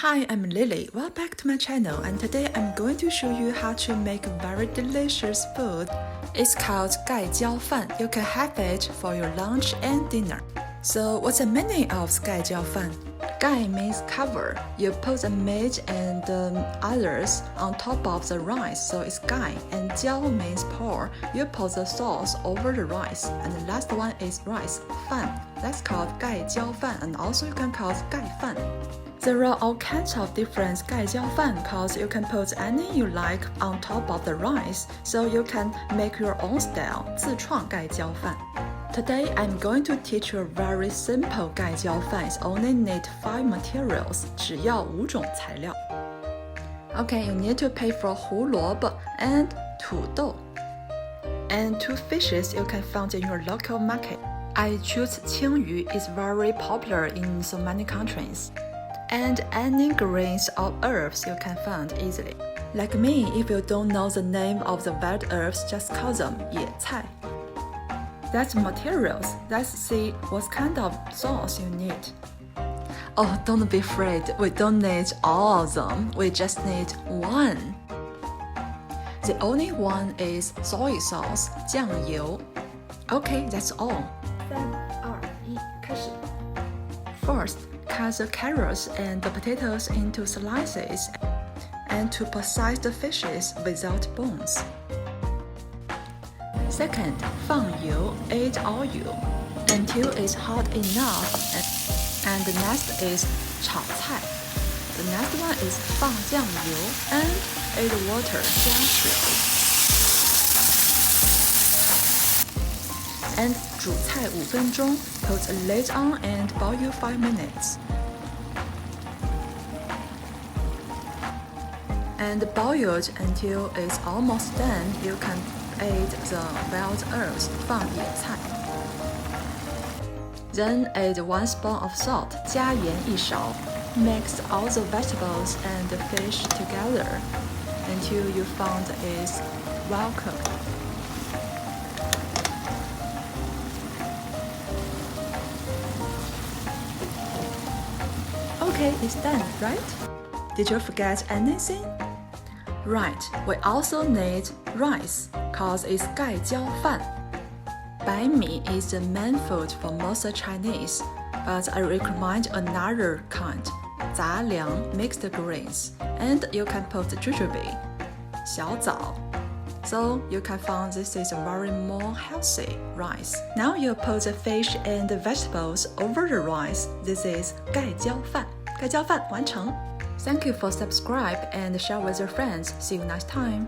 Hi, I'm Lily. Welcome back to my channel, and today I'm going to show you how to make a very delicious food. It's called 盖浇饭. You can have it for your lunch and dinner. So what's the meaning of 盖浇饭? 盖 means cover. You put the meat and others on top of the rice, so it's 盖. And 浇 means pour. You put the sauce over the rice. And the last one is rice, 饭. That's called 盖浇饭, and also you can call it 盖饭. There are all kinds of different 盖浇饭 because you can put any you like on top of the rice, so you can make your own style, 自创盖浇饭. Today I'm going to teach you a very simple 盖浇饭. It's only need 5 materials, 只要5种材料. Okay, you need to pay for 胡萝卜 and 土豆. And 2 fishes you can find in your local market. I choose 青鱼. It's very popular in so many countries. And any grains or herbs you can find easily. Like me, if you don't know the name of the wild herbs, just call them 野菜. That's materials. Let's see what kind of sauce you need. Oh, don't be afraid. We don't need all of them. We just need one. The only one is soy sauce, 酱油. Okay, that's all. 3、2、1，开始. First, cut the carrots and the potatoes into slices and to process the fishes without bones. Second, 放油 add oil until it's hot enough, and the next is 炒菜. The next one is 放酱油 and add water 加水. And 煮菜5分钟, put a lid on and boil 5 minutes. And boil it until it's almost done. You can add the wild herbs, 放野菜. Then add 1 spoon of salt, 加盐1勺. Mix all the vegetables and the fish together until you find it's well cooked. Okay, it's done, right? Did you forget anything? Right, we also need rice, cause it's 盖浇饭. 白米 is the main food for most Chinese, but I recommend another kind, 杂粮 mixed grains, and you can put jujube, 小枣. So you can find this is a very more healthy rice. Now you put the fish and the vegetables over the rice. This is 盖浇饭. 盖浇饭完成. Thank you for subscribe and share with your friends. See you next time.